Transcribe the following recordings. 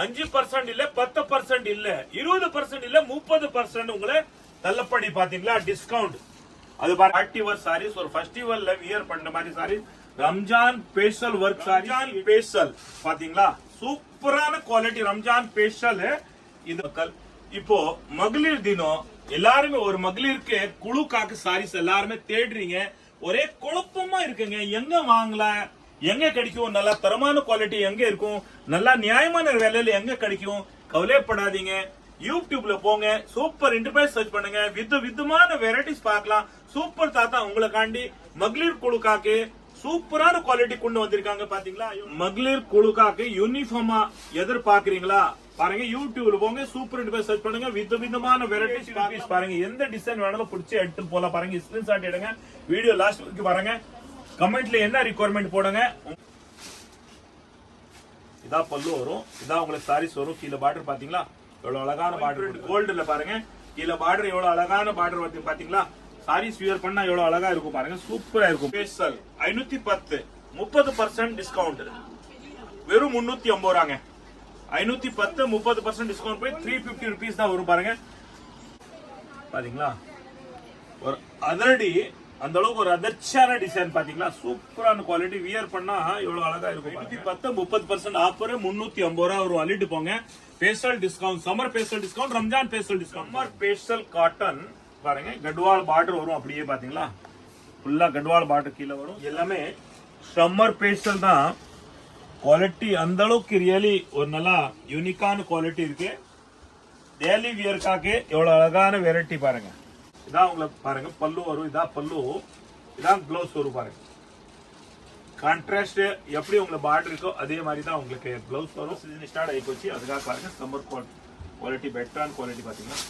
5% இல்ல 10% இல்ல 20% இல்ல 30% உங்களை தள்ளுபடி பாத்தீங்களா டிஸ்கவுண்ட். அது பார்ட்டிவர் சாரீஸ் ஒரு ஃபெஸ்டிவல்ல வியர் பண்ற மாதிரி sorry Ramzan special work sorry special பாத்தீங்களா சூப்பரான குவாலிட்டி ரம்ஜான் ஸ்பெஷல். இது இப்போ மகளிர் தினம் எல்லாருமே ஒரு மகளிருக்கு குழுக்காக்கு சாரீஸ் எல்லாருமே தேடுறீங்க. ஒரே குழப்பமா இருக்குங்க, எங்க வாங்கலாம் எங்க கிடைக்கும், நல்லா தரமான குவாலிட்டி எங்க இருக்கும், நல்லா நியாயமான விலையில எங்க கிடைக்கும். கவலைப்படாதீங்க, யூடியூப்ல போங்க, சூப்பர் என்டர்பிரைஸ் சர்ச் பண்ணுங்க, விதமான வெரைட்டிஸ் பார்க்கலாம். சூப்பர் தாத்தா உங்களுக்காண்டி மகளிர் குழுக்காக்கு சூப்பரான குவாலிட்டி கொண்டு வந்திருக்காங்க பாத்தீங்களா. மகளிர் குழுக்காக்கு யூனிஃபார்மா எதிர்பார்க்கறீங்களா பாருங்க, யூடியூப்ல போங்க, சூப்பர் என்டர்பிரைஸ் சர்ச் பண்ணுங்க, விதமான வெரைட்டிஸ் பாருங்க. எந்த டிசைன் வேணாலும் பிடிச்சி எடுத்து போலாம் பாருங்க. ஸ்கிரீன்ஷாட் எடுங்க, வீடியோ லாஸ்ட் வரைக்கும் பாருங்க. கமெண்ட்ல என்ன ரிக்வயர்மெண்ட் போடுங்க. இதா பல்லு வரும், இதா உங்களுக்கு சாரீஸ் வரும். கீழே பார்டர் பாத்தீங்களா எவ்வளவு அழகான பார்டர், கோல்டுல பாருங்க. கீழே பார்டர் எவ்வளவு அழகான பார்டர் வந்து பாத்தீங்களா. சாரீஸ் வியர் பண்ணா எவ்வளவு அழகா இருக்கும் பாருங்க, சூப்பரா இருக்கும். ஸ்பெஷல் 510 30% டிஸ்கவுண்ட் வெறும் 350 ரூபாங்க. 510 30% டிஸ்கவுண்ட் போய் 350 rupees தான் வரும் பாருங்க. பாத்தீங்களா ஒரு அதிரடி, அந்த அளவுக்கு ஒரு அதிர்ச்சியான டிசைன் பாத்தீங்களா. சூப்பரான குவாலிட்டி, வியர் பண்ணா எவ்வளவு அழகா இருக்கும். 510 30% ஆஃபர் 350 ரூபா வரும். அள்ளிட்டு போங்க. Special discount, summer special discount, Ramzan special discount. Summer special cotton பாருங்க, கட்வால் பார்டர் வரும் அப்படியே பாத்தீங்களா. ஃபுல்லா கட்வால் பார்டர் கீழே வரும். எல்லாமே சம்மர் ஸ்பெஷல் தான். குவாலிட்டி அந்த அளவுக்கு ரியலி ஒரு நல்லா யூனிக்கான குவாலிட்டி இருக்கு. டெய்லி வியர்க்காக எவ்வளவு அழகான வெரைட்டி பாருங்க. இதான் உங்களுக்கு பாருங்க பல்லு வரும், இதான் பல்லு, இதான் ப்ளவுஸ் வரும் பாருங்க. கான்ட்ராஸ்ட் எப்படி உங்களுக்கு பார்டர் இருக்கோ அதே மாதிரி தான் உங்களுக்கு ப்ளவுஸ் வரும். சீசன் ஸ்டார்ட் ஆகி போச்சு, அதுக்காக பாருங்க சம்மர் குவாலிட்டி பெட்டரான குவாலிட்டி பாத்தீங்கன்னா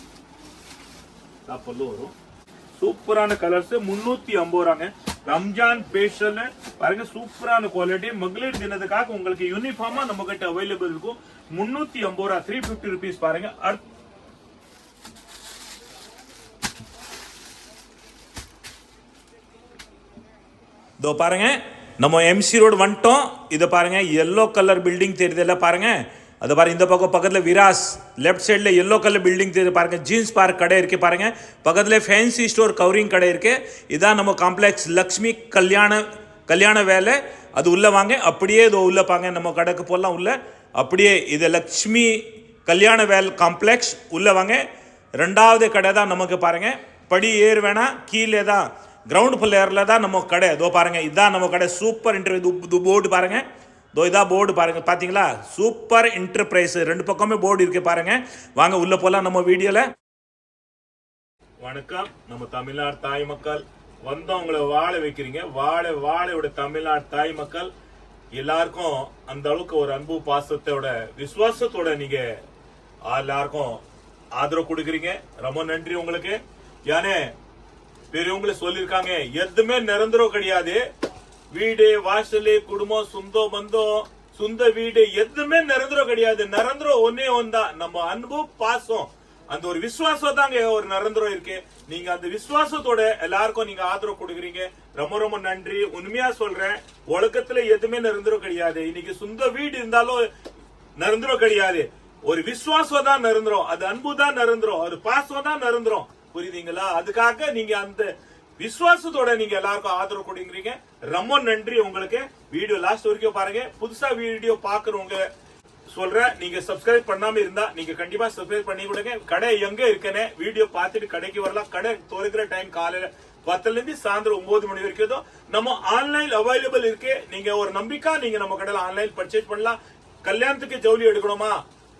இதான் பல்லு வரும். சூப்பரான கலர்ஸ் 350 ரூபாங்க. ரம்ஜான் ஸ்பெஷல் பாருங்க, சூப்பரான குவாலிட்டி. மகளிர் தினத்துக்காக உங்களுக்கு யூனிஃபார்மா நம்ம கிட்ட அவைலபிள் இருக்கும். 350 ரூபா, 350 rupees பாருங்க. இதோ பாருங்க, நம்ம எம்சி ரோடு வந்துட்டோம். இதை பாருங்க, எல்லோ கலர் பில்டிங் தெரியுதுல்ல பாருங்க. அது பாருங்க, இந்த பக்கம் பக்கத்தில் விராஸ், லெஃப்ட் சைடில் எல்லோ கலர் பில்டிங் தெரியுது பாருங்க. ஜீன்ஸ் பார்க் கடை இருக்கு பாருங்க. பக்கத்தில் ஃபேன்சி ஸ்டோர் கவரிங் கடை இருக்கு. இதான் நம்ம காம்ப்ளெக்ஸ் லக்ஷ்மி கல்யாண வேலை. அது உள்ள வாங்க, அப்படியே இதோ உள்ள பாங்க, நம்ம கடைக்கு போடலாம் உள்ள. அப்படியே இது லக்ஷ்மி கல்யாண வேல் காம்ப்ளெக்ஸ் உள்ள வாங்க. ரெண்டாவது கடை தான் நமக்கு பாருங்க. படி ஏறு வேணா, கீழே தான் கிரவுண்ட் ஃப்ளோரில் தான் நம்ம கடை. இதோ பாருங்க, இதுதான் நம்ம கடை. சூப்பர் இன்டர்வியூ போர்டு பாருங்க. இதோ இதா போர்டு பாருங்க, பாத்தீங்களா. சூப்பர் என்டர்பிரைஸ், ரெண்டு பக்கமே போர்டு இருக்கு பாருங்க. வாங்க உள்ள போலாம் நம்ம வீடியோல. வணக்கம், நம்ம தமிழ்நாடு தாய் மக்கள் வந்தவங்களை வாழ வைக்கிறீங்க. வாழையோட தமிழ்நாடு தாய் மக்கள் எல்லாருக்கும் அந்த அளவுக்கு ஒரு அன்பு பாசத்தோட விசுவாசத்தோட நீங்க எல்லாருக்கும் ஆதரவு கொடுக்குறீங்க. ரொம்ப நன்றி உங்களுக்கு. ஏனே பெரியவங்களே சொல்லிருக்காங்க, எதுவுமே நிரந்தரம் கிடையாது. வீடு வாசல் குடும்பம் சொந்தம் பந்தம் சொந்த வீடு எதுவுமே நிரந்தரம் கிடையாது. நிரந்தரம் ஒன்னே ஒன்றுதான், நம்ம அன்பு பாசம், அந்த ஒரு விசுவாசம் தாங்க ஒரு நிரந்தரம் இருக்கு. நீங்க அந்த விசுவாசத்தோட எல்லாருக்கும் நீங்க ஆதரவு கொடுக்குறீங்க. ரொம்ப நன்றி. உண்மையா சொல்றேன், உலகத்துல எதுவுமே நிரந்தரம் கிடையாது. இன்னைக்கு சொந்த வீடு இருந்தாலும் நிரந்தரம் கிடையாது. ஒரு விசுவாசம் தான் நிரந்தரம், அது அன்பு தான் நிரந்தரம், அது பாசம் தான் நிரந்தரம். புரியுதுங்களா? அதுக்காக நீங்க அந்த விசுவாசத்தோட நீங்க எல்லாருக்கும் ஆதரவு கொடுக்குறீங்க. ரொம்ப நன்றி உங்களுக்கு. வீடியோ லாஸ்ட் வரைக்கும் பாருங்க. புதுசா வீடியோ பாக்குறவங்க சொல்றேன், நீங்க சப்ஸ்கிரைப் பண்ணாம இருந்தா நீங்க கண்டிப்பா சப்ஸ்கிரைப் பண்ணி கொடுங்க. கடை எங்க இருக்குன்னு வீடியோ பார்த்துட்டு கடைக்கு வரலாம். கடை திறக்கிற டைம் காலையில 10ல இருந்து சாயந்தரம் 9 மணி வரைக்கும் நம்ம ஆன்லைன் அவைலபிள் இருக்கு. நீங்க ஒரு நம்பிக்கை, நீங்க நம்ம கடையில ஆன்லைன் பர்ச்சேஸ் பண்ணலாம். கல்யாணத்துக்கு ஜவுளி எடுக்கணுமா,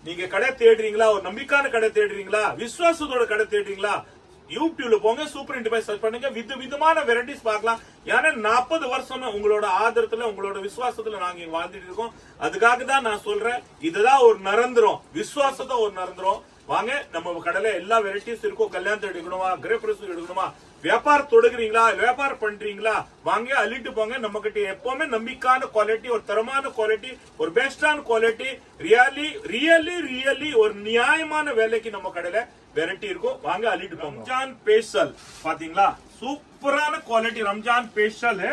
நீங்க கடை தேடுறீங்களா, ஒரு நம்பிக்கையான கடை தேடுறீங்களா, விசுவாசத்தோட கடை தேடுறீங்களா, யூடியூப்ல போங்க, சூப்பர் என்டர்பிரைஸ் சர்ச் பண்ணுங்க, விதமான வெரைட்டிஸ் பார்க்கலாம். ஏன்னா 40 வருஷம் உங்களோட ஆதரத்துல உங்களோட விசுவாசத்துல நாங்க இங்க வாழ்ந்துட்டு இருக்கோம். அதுக்காக தான் நான் சொல்றேன், இதுதான் ஒரு நிரந்தரம், விசுவாசத்தை ஒரு நிரந்தரம். வாங்க, நம்ம கடையில எல்லா வெரைட்டிஸ் இருக்கும். கல்யாணத்தை எடுக்கணுமா, கிரகப்பிரவேசம் எடுக்கணுமா, வியாபாரம் தொடங்குறீங்களா, வியாபாரம் பண்றீங்களா, வாங்க அள்ளிட்டு போங்க. நம்ம கிட்ட எப்பவுமே நம்பிக்கையான குவாலிட்டி, ஒரு தரமான குவாலிட்டி, ஒரு பெஸ்டான குவாலிட்டி, ரியலி ஒரு நியாயமான வேலைக்கு நம்ம கடையில வெரைட்டி இருக்கும். வாங்க அள்ளிட்டு போங்க. ரம்ஜான் ஸ்பெஷல் பாத்தீங்களா, சூப்பரான குவாலிட்டி ரம்ஜான் ஸ்பெஷல்.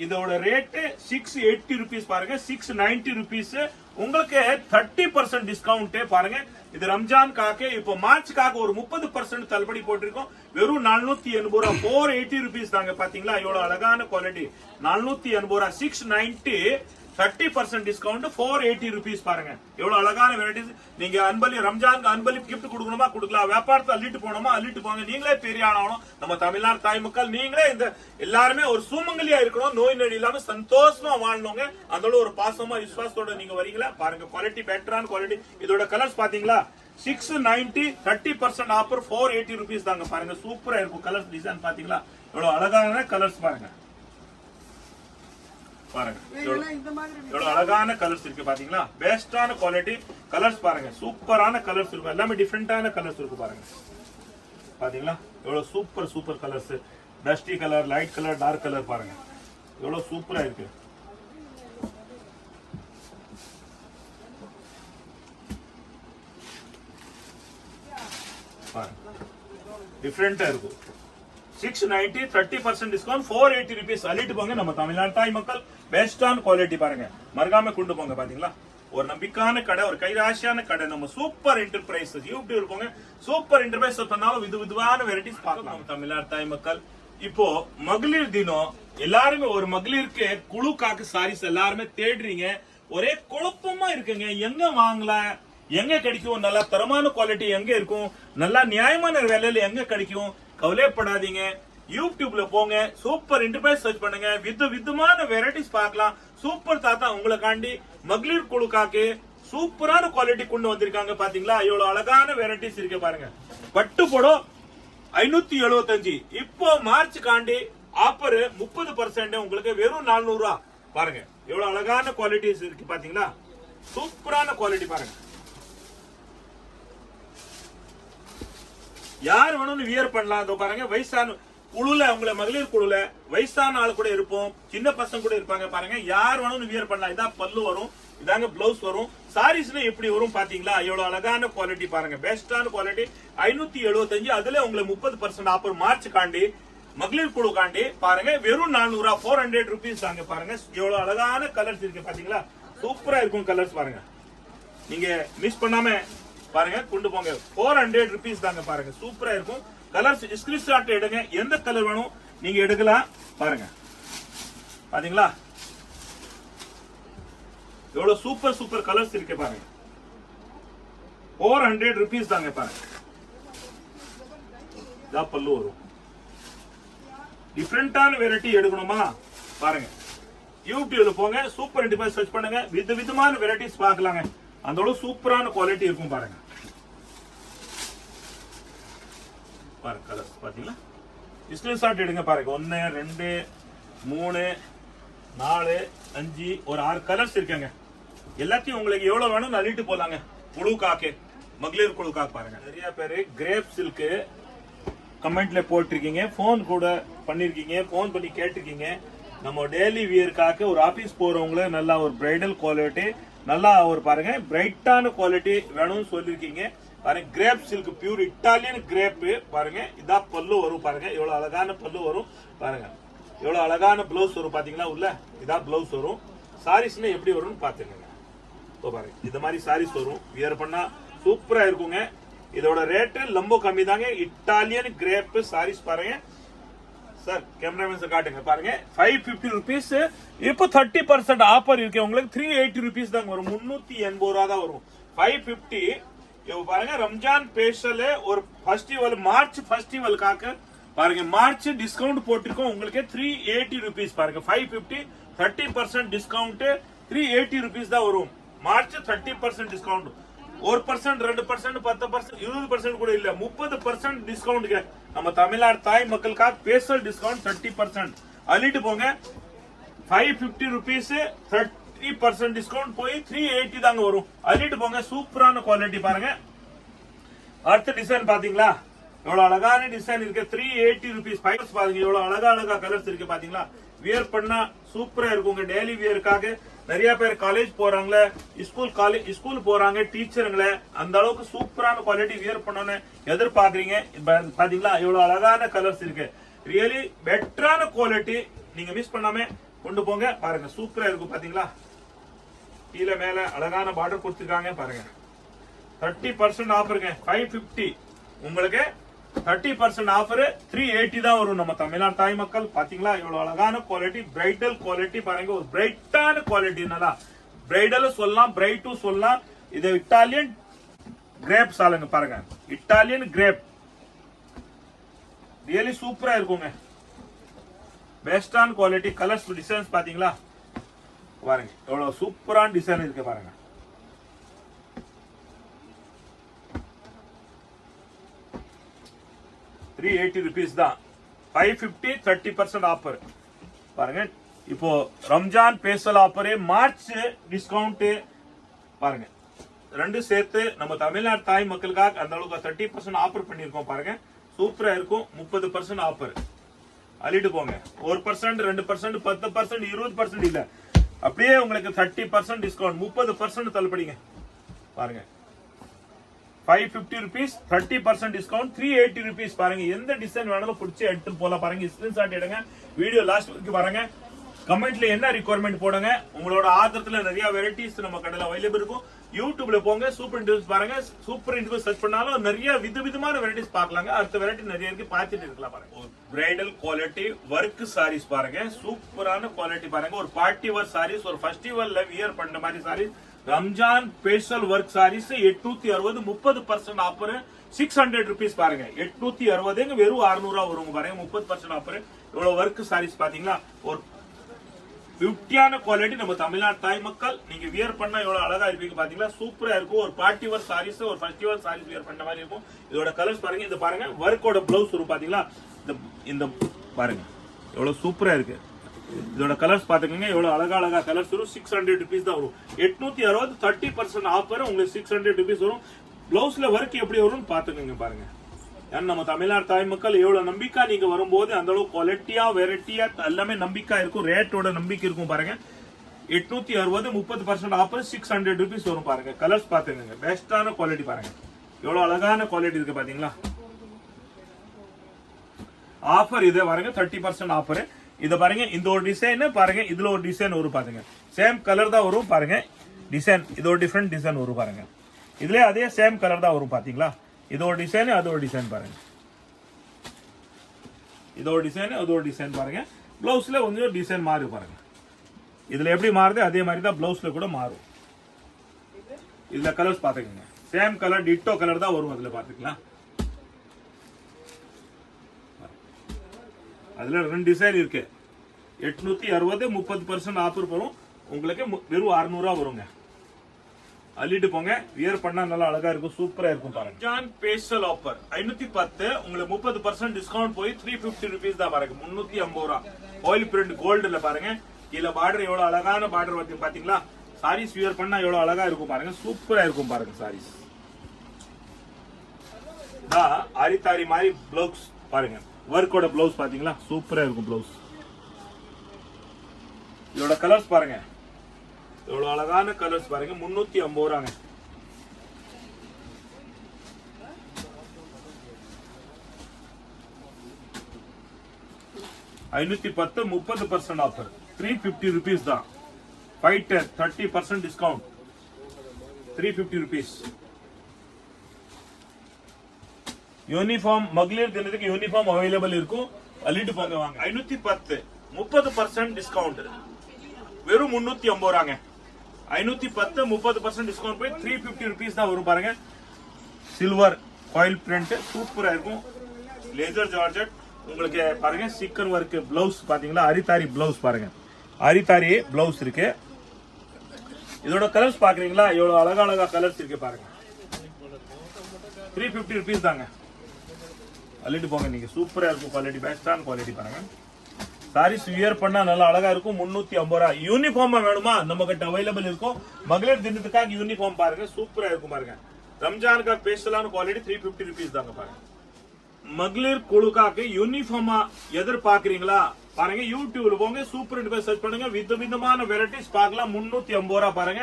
இதோட ரேட் 680 rupees பாருங்க, 690 rupees. உங்களுக்கு 30% டிஸ்கவுண்ட் பாருங்க. இது ரம்ஜான்காக இப்போ மார்ச்சுக்காக ஒரு 30% தள்ளுபடி போட்டிருக்கோம். வெறும் 480 ரூபாய், 480 rupees தாங்க. பாத்தீங்களா எவ்வளவு அழகான குவாலிட்டி. 480 ரூபாய், 690, 30% டிஸ்கவுண்ட், 480 rupees பாருங்க. எவ்வளவு அழகான வெரைட்டிஸ். நீங்க அன்பலி ரம்ஜான் அன்பலி கிஃப்ட் கொடுக்கணுமா கொடுக்கலாம், வியாபாரத்தை அள்ளிட்டு போனோமா அள்ளிட்டு போங்க. நீங்களே பெரிய ஆனாலும் நம்ம தமிழ்நாடு தாய் மக்கள் நீங்களே இந்த எல்லாருமே ஒரு சூமங்கலியா இருக்கணும், நோய் நொடி இல்லாம சந்தோஷமா வாழணுங்க. அதோட ஒரு பாசமா விசுவாசத்தோட நீங்க வரீங்களா பாருங்க. குவாலிட்டி பெட்டரான குவாலிட்டி. இதோட கலர்ஸ் பாத்தீங்களா 690, 30% ஆஃபர், 480 rupees தாங்க. பாருங்க சூப்பரா இருக்கும். கலர்ஸ் டிசைன் பாத்தீங்களா எவ்வளவு அழகான கலர்ஸ் பாருங்க. பாருங்க எவ்வளவு அழகான கலர்ஸ் இருக்கு பாத்தீங்களா. பெஸ்டான குவாலிட்டி கலர்ஸ் பாருங்க. சூப்பரான கலர்ஸ் இருக்கும். எல்லாமே டிஃபரெண்டான கலர்ஸ் இருக்கு பாருங்க. பாத்தீங்களா எவ்வளவு super colours. Dusty colour, light colour, dark colour பாருங்க எவ்வளவு சூப்பரா இருக்கு. டிஃபரெண்டா இருக்கும். 690, 30% டிஸ்கவுண்ட், 480 rupees அள்ளிட்டு போங்க. நம்ம தமிழ்நாடு தாய் மக்கள் பெஸ்டான குவாலிட்டி பாருங்க. மறக்காம கொண்டு போங்க. பாத்தீங்களா ஒரு நம்பிக்கையான கடை, ஒரு கைராசியான கடை. நம்ம சூப்பர் என்டர்பிரைஸ் யூடியூப் இருப்போங்க. சூப்பர் என்டர்பிரைஸ் பண்ணாலும் விதவிதமான வெரைட்டிஸ் பார்க்கலாம். தமிழ்நாடு தாய் மக்கள் இப்போ மகளிர் தினம், எல்லாருமே ஒரு மகளிருக்கு குழுக்காக்கு சாரீஸ் எல்லாருமே தேடுறீங்க. ஒரே குழப்பமா இருக்குங்க. எங்க வாங்கலாம், எங்க கிடைக்கும், நல்ல தரமான குவாலிட்டி எங்க இருக்கும், நல்லா நியாயமான விலையில எங்க கிடைக்கும், கவலைப்படாதீங்க. யூடியூப்ல போங்க, சூப்பர் என்டர்பிரைஸ் சர்ச் பண்ணுங்க. விதமான வெரைட்டிஸ் பார்க்கலாம். சூப்பர் தாத்தா உங்களுக்காண்டி மகளிர் குழுக்காக்கு சூப்பரான குவாலிட்டி கொண்டு வந்திருக்காங்க. பாத்தீங்களா எவ்வளவு அழகான வெரைட்டிஸ் இருக்கு பாருங்க. பட்டு போடும் 575. இப்போ மார்ச் காண்டி ஆஃபர் 30% உங்களுக்கு வெறும் 400 ரூபாய். பாருங்க எவ்வளவு அழகான குவாலிட்டிஸ் இருக்கு பாத்தீங்களா. சூப்பரான குவாலிட்டி பாருங்க. யார் வேணும்னு வியர் பண்ணலாம். அதோ பாருங்க வயசான குழுல, உங்களை மகளிர் குழுல வயசான ஆள் கூட இருப்போம், சின்ன பசங்க கூட இருப்பாங்க. பாருங்க யார் வேணும்னு வியர் பண்ணலாம். இதான் பல்லு வரும், இதாங்க பிளவுஸ் வரும். சாரீஸ்ல எப்படி வரும் பாத்தீங்களா எவ்வளவு அழகான குவாலிட்டி பாருங்க. பெஸ்டான குவாலிட்டி 575. அதுல உங்களுக்கு 30% ஆஃபர் மார்ச் காண்டி மகளிர் குழு காண்டி பாருங்க வெறும் 400 ரூபாய், 400 rupees தாங்க. பாருங்க எவ்வளவு அழகான கலர்ஸ் இருக்கு பாத்தீங்களா. சூப்பரா இருக்கும் கலர்ஸ் பாருங்க. நீங்க மிஸ் பண்ணாம பாருங்க கொண்டு போங்க. 400 rupees தாங்க. பாருங்க சூப்பரா இருக்கும் கலர்ஸ். ஸ்கிரீன்ஷாட் எடுங்க. எந்த கலர் வேணும் நீங்க எடுக்கலாம். பாருங்க பாத்தீங்களா எவ்வளவு சூப்பர் கலர்ஸ் இருக்கு பாருங்க. 400 rupees தாங்க. பாருங்க இதா பல்லு வரும். டிஃபரெண்டான வெரைட்டி எடுக்கணுமா பாருங்க யூடியூப்ல போங்க, சூப்பர் என்டர்பிரைஸ் சர்ச் பண்ணுங்க. விதமான வெரைட்டிஸ் பார்க்கலாங்க. அதோட சூப்பரான குவாலிட்டி இருக்கும் பாருங்க. பாருங்க கலர்ஸ் பாத்தீங்களா. ஸ்கிரீன்ஷாட் எடுங்க. பாருங்க 1, 2, 3, 4, 5 ஒரு 6 கலர்ஸ் இருக்காங்க. எல்லாத்தையும் உங்களுக்கு எவ்வளவு வேணும் அள்ளிட்டு போலாங்க. குழுக்காக்கு, மகளிர் குழுக்காக்கு பாருங்க. நிறைய பேரு கிரேப் சில்க் கமெண்ட்ல போட்டிருக்கீங்க, போன் கூட பண்ணிருக்கீங்க, போன் பண்ணி கேட்டிருக்கீங்க. நம்ம டெய்லி வியர்க்காக ஒரு ஆபீஸ் போறவங்கள நல்லா ஒரு பிரைடல் குவாலிட்டி, நல்லா ஒரு பாருங்க பிரைட்டான குவாலிட்டி வேணும்னு சொல்லிருக்கீங்க. பாருங்க grape silk, pure Italian grape பாருங்க. இதா பல்லு வரும் பாருங்க. எவ்வளவு அழகான பல்லு வரும் பாருங்க. எவ்வளவு அழகான பிளவுஸ் வரும் பாத்தீங்களா உள்ள. இதா பிளவுஸ் வரும். சாரீஸ்ல எப்படி வரும்னு பாத்துக்கங்க. பாருங்க இந்த மாதிரி சாரீஸ் வரும். வியர் பண்ணா சூப்பரா இருக்குங்க. இதோட ரேட்டு ரொம்ப கம்மி தாங்க. இட்டாலியன் கிரேப் சாரீஸ் பாருங்க. சார் கேமராமேன் சார் காட்டுங்க. பாருங்க 550 rupees. இப்போ 30% ஆஃபர் இருக்கு. உங்களுக்கு 380 rupees தாங்க வரும். 380 ரூபா தான் வரும். 550. இப்போ பாருங்க ரம்ஜான் ஸ்பெஷல் ஒரு ஃபெஸ்டிவல், மார்ச் ஃபெஸ்டிவலுக்காக பாருங்க மார்ச் டிஸ்கவுண்ட் போட்டிருக்கோம். உங்களுக்கு 380 rupees பாருங்க. 550, 30% டிஸ்கவுண்ட், 380 rupees தான் வரும். March 30% discount. 1%, 2%, 10%, 20% கூட இல்ல, 30% டிஸ்கவுண்ட். நம்ம தமிழ்நாடு தாய் மக்களுக்காக ஸ்பெஷல் டிஸ்கவுண்ட் 30%. அள்ளிட்டு போங்க. 550 rupees, 30% டிஸ்கவுண்ட் போய் 380 தாங்க வரும். அள்ளிட்டு போங்க. சூப்பரான குவாலிட்டி பாருங்க. அடுத்த டிசைன் பாத்தீங்களா எவ்வளவு அழகான டிசைன் இருக்கு. 380 rupees. ஃபைபர்ஸ் பாருங்க எவ்வளவு அழகா கலர்ஸ் இருக்கு பாத்தீங்களா. வியர் பண்ணா சூப்பரா இருக்கும். டெய்லி வியருக்காக நிறைய பேர் காலேஜ் போறாங்களே, ஸ்கூல் போறாங்க டீச்சருங்களே, அந்த அளவுக்கு சூப்பரான குவாலிட்டி வியர் பண்ணணும்னு எதிர்பார்க்கறீங்க. பாத்தீங்களா எவ்வளவு அழகான கலர்ஸ் இருக்கு. ரியலி பெட்டரான குவாலிட்டி. நீங்க மிஸ் பண்ணாம கொண்டு போங்க. பாருங்க சூப்பரா இருக்கும் பாத்தீங்களா. கீழே மேல அழகான பார்டர் கொடுத்துருக்காங்க பாருங்க. 30% ஆஃபருங்க. 550 உங்களுக்கு 30% ஆஃபர் 380 தான் வரும். நம்ம தமிழ்நாடு தாய் மக்கள் பாத்தீங்களா இவ்வளவு அழகான குவாலிட்டி, பிரைடல் குவாலிட்டி பாருங்க. ஒரு பிரைட்டான குவாலிட்டி, நல்லா பிரைடல் சொல்லலாம், பிரைட்டும் சொல்லலாம். இது இட்டாலியன் கிரேப் சாலுங்க பாருங்க. இட்டாலியன் கிரேப் ரியலி சூப்பரா இருக்குங்க. பெஸ்டான குவாலிட்டி. கலர்ஸ் டிசைன்ஸ் பாத்தீங்களா பாருங்க, எவ்வளவு சூப்பரான டிசைன் இருக்கு பாருங்க. ₹380 தான். 550 30% ஆஃபர் பாருங்க. இப்போ Ramzan special offer, March discount பாருங்க. ரெண்டு சேர்த்து நம்ம தமிழ்நாடு தாய் மக்களுக்காக அந்த அளவுக்கு 30% ஆஃபர் பண்ணிருக்கோம் பாருங்க. சூப்பரா இருக்கும். 30% ஆஃபர் அள்ளிட்டு போங்க. 1%, 2%, 10%, 20% இல்ல, அப்படியே உங்களுக்கு 30% டிஸ்கவுண்ட், 30% தள்ளுபடிங்க பாருங்க. ₹550 30% டிஸ்கவுண்ட், ₹380 பாருங்க. எந்த டிசைன் வேணாலும் பிடிச்சி எடுத்து போலாம் பாருங்க. ஸ்கிரீன்ஷாட் எடுங்க, வீடியோ லாஸ்ட் வரைக்கும் பாருங்க. கமெண்ட்ல என்ன ரிக்வயர்மெண்ட் போடுங்க. உங்களோட ஆர்டர்ல நிறைய வெரைட்டிஸ் நம்ம கடையில அவைலபிள் இருக்கும். யூடியூப்ல போங்க, சூப்பர் இன்டர்வியூஸ் பாருங்க. சூப்பர் இன்டர்வியூஸ் சர்ச் பண்ணாலும் நிறைய விதவிதமான வெரைட்டிஸ் பார்க்கலாங்க. அடுத்த வெரைட்டி நிறைய இருக்கு, பார்த்துட்டு இருக்கலாம் பாருங்க. பிரைடல் குவாலிட்டி ஒர்க் சாரீஸ் பாருங்க. சூப்பரான குவாலிட்டி பாருங்க. ஒரு பார்ட்டி வேர் சாரீஸ், ஒரு ஃபெஸ்டிவல்ல வியர் பண்ற மாதிரி sarees. Ramzan special work sarees 860, 30% offer, ₹600 பாருங்க. 860 வெறும் 600 வரும் பாருங்க. 30% ஆஃபர். இவ்வளவு ஒர்க் சாரீஸ் பாத்தீங்களா. ஒரு பியூட்டியான குவாலிட்டி. நம்ம தமிழ்நாடு தாய் மக்கள் நீங்க வியர் பண்ணா எவ்வளவு அழகா இருப்பீங்க பாத்தீங்களா. சூப்பரா இருக்கும். ஒரு பார்ட்டி வேர் சாரீஸ், ஒரு ஃபெஸ்டிவல் சாரீஸ் வியர் பண்ண மாதிரி இருக்கும். இதோட கலர்ஸ் பாருங்க. இந்த பாருங்க ஒர்க்கோட பிளவுஸ் வரும் பாத்தீங்களா. இந்த பாருங்க எவ்வளவு சூப்பரா இருக்கு. இதோட கலர்ஸ் பாத்துக்கோங்க, எவ்வளவு அழகா கலர்ஸ் வரும். ₹600 தான் வரும். 860 30% ஆஃபர் உங்களுக்கு ₹600 வரும். பிளவுஸ்ல ஒர்க் எப்படி வரும்னு பாத்துக்கோங்க பாருங்க. நம்ம தமிழ்நாடு தாய் மக்கள் எவ்வளவு நம்பிக்கை நீங்க வரும்போது அந்த அளவு குவாலிட்டியா வெரைட்டியா எல்லாமே நம்பிக்கை இருக்கும். ரேட்டோட நம்பிக்கை இருக்கும் பாருங்க. 860 30% ஆஃபர் ₹600 வரும் பாருங்க. கலர்ஸ் பாத்துக்கோங்க, பெஸ்டான குவாலிட்டி பாருங்க. எவ்வளவு அழகான குவாலிட்டி இருக்கு பாத்தீங்களா. ஆஃபர் இது பாருங்க 30% ஆஃபர். இத பாருங்க, இந்த ஒரு டிசைன் பாருங்க, இதுல ஒரு டிசைன் வரும் பாருங்க. சேம் கலர் தான் வரும் பாருங்க. டிசைன் இது ஒரு டிஃபரெண்ட் டிசைன் வரும் பாருங்க. இதுல அதே சேம் கலர் தான் வரும் பாத்தீங்களா. இது ஒரு டிசைன், அது ஒரு டிசைன் பாருங்க. இது ஒரு டிசைன், அது ஒரு டிசைன் பாருங்க. பிளவுஸ்ல கொஞ்சம் டிசைன் மாறி பாருங்க. இதுல எப்படி மாறுது அதே மாதிரி தான் பிளவுஸ்ல கூட மாறும். இதுல கலர்ஸ் பாத்துக்கோங்க, சேம் கலர் டிட்டோ கலர் தான் வரும். அதுல பாத்துக்கலாம். அதுல ரெண்டு டிசைன் இருக்கு. 860 30% ஆஃபர் வரும் உங்களுக்கு. வெறும் 600 வருங்க. அள்ளிட்டு போங்க. வியர் பண்ணா நல்லா அழகா இருக்கும், சூப்பரா இருக்கும் பாருங்க. ரம்ஜான் ஸ்பெஷல் ஆஃபர் 510 உங்களுக்கு 30% டிஸ்கவுண்ட் போய் ₹350 தான் பாருங்க. ₹350. ஆயில் பிரிண்ட் கோல்டுல பாருங்க. கீழ பார்டர் எவ்வளவு அழகான பார்டர் வந்து பாத்தீங்களா. சாரீஸ் வியர் பண்ணா எவ்வளவு அழகா இருக்கும் பாருங்க. சூப்பரா இருக்கும் பாருங்க சாரீஸ். அரித்தாரி மாதிரி பிளவுஸ் பாருங்க. ஒர்க்கோட பிளவுஸ் பாத்தீங்களா, சூப்பரா இருக்கும் பிளவுஸ். இதோட கலர்ஸ் பாருங்க, எவ்வளவு அழகான கலர்ஸ் பாருங்க. ₹350. 510 30% ஆஃபர் ₹350 தான். 510 30% டிஸ்கவுண்ட் ₹350. யூனிஃபார்ம் மகளிர் தினத்துக்கு யூனிஃபார்ம் அவைலபிள் இருக்கும். அள்ளிட்டு போங்க வாங்க. 510 30% டிஸ்கவுண்ட் வெறும் ₹350. 510 30% டிஸ்கவுண்ட் போய் ₹350 தான் வரும் பாருங்க. சில்வர் ஆயில் பிரிண்ட் சூப்பரா இருக்கும். லேசர் ஜார்ஜெட் உங்களுக்கு பாருங்க. சீக்கன் ஒர்க் பிளவுஸ் பாத்தீங்களா. அரித்தாரி பிளவுஸ் பாருங்க. அரித்தாரி பிளவுஸ் இருக்கு. இதோட கலர்ஸ் பாக்குறீங்களா, எவ்வளவு அழகா கலர்ஸ் இருக்கு பாருங்க. ₹350 தாங்க. அள்ளிட்டு போங்க நீங்க. சூப்பரா இருக்கும் குவாலிட்டி, பெஸ்டான குவாலிட்டி பாருங்க. சாரீஸ் வியர் பண்ணா நல்லா அழகா இருக்கும். ₹350. யூனிஃபார்மா வேணுமா நம்ம கிட்ட அவைலபிள் இருக்கும். மகளிர் தினத்துக்காக யூனிஃபார்ம் பாருங்க, சூப்பரா இருக்கும் பாருங்க. ரம்ஜானுக்காக ஸ்பெஷலான குவாலிட்டி ₹350 தாங்க பாருங்க. மகளிர் குழுக்காக யூனிஃபார்மா எதிர்பார்க்கறீங்களா பாருங்க. யூடியூப்ல போங்க, சூப்பர் இன்டர்வியூ சர்ச் பண்ணுங்க. விதவிதமான வெரைட்டிஸ் பார்க்கலாம். ₹350 பாருங்க.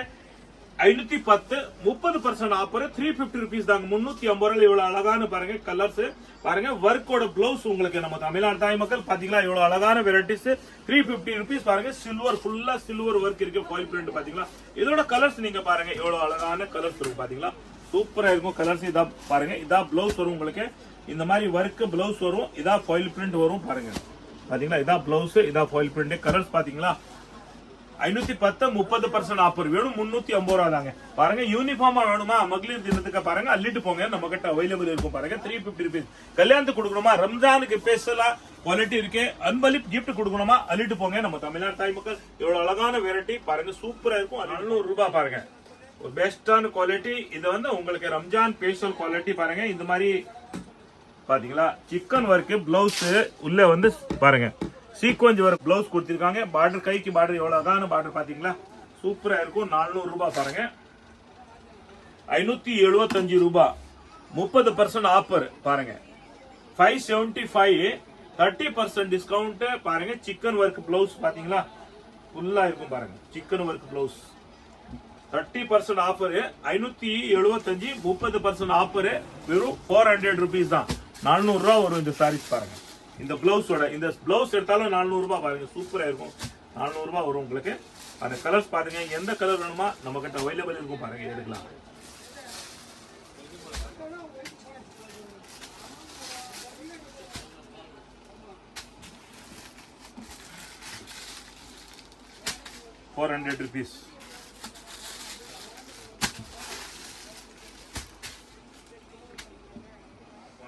510 30% ஆஃபர் 350 rupees தாங்க. 350 ரூபாய். இவ்வளவு அழகான பாருங்க கலர்ஸ் பாருங்க. ஒர்க்கோட பிளவுஸ் உங்களுக்கு நம்ம தமிழ்நாடு தாய் மக்கள் பாத்தீங்களா இவ்வளவு அழகான வெரைட்டிஸ் 350 rupees பாருங்க. சில்வர் ஃபுல்லா சில்வர் ஒர்க் இருக்கு. ஃபாயில் பிரிண்ட் பாத்தீங்களா. இதோட கலர்ஸ் நீங்க பாருங்க எவ்வளவு அழகான கலர்ஸ் இருக்கு பாத்தீங்களா. சூப்பரா இருக்கும் கலர்ஸ். இதா பாருங்க இதா பிளவுஸ் வரும் உங்களுக்கு. இந்த மாதிரி ஒர்க் பிளவுஸ் வரும். இதா ஃபாயில் பிரிண்ட் வரும் பாருங்க பாத்தீங்களா. இதா பிளவுஸ் இதா ஃபாயில் பிரிண்ட். கலர்ஸ் பாத்தீங்களா 510 30% ஆஃபர் வேணும் 350 ரூபாய் தாங்க. பாருங்க யூனிஃபார்மா வேணுமா மகளிர் தினத்துக்கு பாருங்க அள்ளிட்டு போங்க. நம்ம கிட்ட அவைலபிள் இருக்கும் பாருங்க 350 rupees. கல்யாணத்துக்கு கொடுக்கணுமா ரம்ஜானுக்கு ஸ்பெஷலா குவாலிட்டி இருக்கு. அன்பளிப் கிஃப்ட் கொடுக்கணுமா அள்ளிட்டு போங்க. நம்ம தமிழ்நாடு தாய் மக்கள் இவ்வளவு அழகான வெரைட்டி பாருங்க சூப்பரா இருக்கும். 400 ரூபாய் பாருங்க ஒரு பெஸ்டான குவாலிட்டி. இது வந்து உங்களுக்கு ரம்ஜான் ஸ்பெஷல் குவாலிட்டி பாருங்க. இந்த மாதிரி பாத்தீங்களா சிக்கன் ஒர்க் பிளவுஸ் உள்ள வந்து பாருங்க சீக்வென்ஸ் ஒர்க் பிளவுஸ் கொடுத்திருக்காங்க. பார்டர் கைக்கு பார்டர் எவ்வளவு அழகான பார்டர் பாத்தீங்களா சூப்பரா இருக்கும். 400 ரூபாய் பாருங்க. 575 ரூபாய் 30% ஆஃபர் பாருங்க. 575 30% டிஸ்கவுண்ட் பாருங்க. சிக்கன் ஒர்க் பிளவுஸ் பாத்தீங்களா ஃபுல்லா இருக்கும் பாருங்க. Chicken work blouse 30% offer 575 30% offer வெறும் 400 rupees தான். 400 ரூபாய் வரும் இந்த சாரீஸ் பாருங்க. இந்த பிளவுஸோட இந்த பிளவுஸ் எடுத்தாலும் 400 ரூபாய் பாருங்க சூப்பரா இருக்கும். 400 ரூபாய் வரும் உங்களுக்கு. அந்த கலர்ஸ் பாருங்க எந்த கலர் வேணுமா நம்ம கிட்ட அவைலபிள் இருக்கும் பாருங்க எடுக்கலாம். ₹400.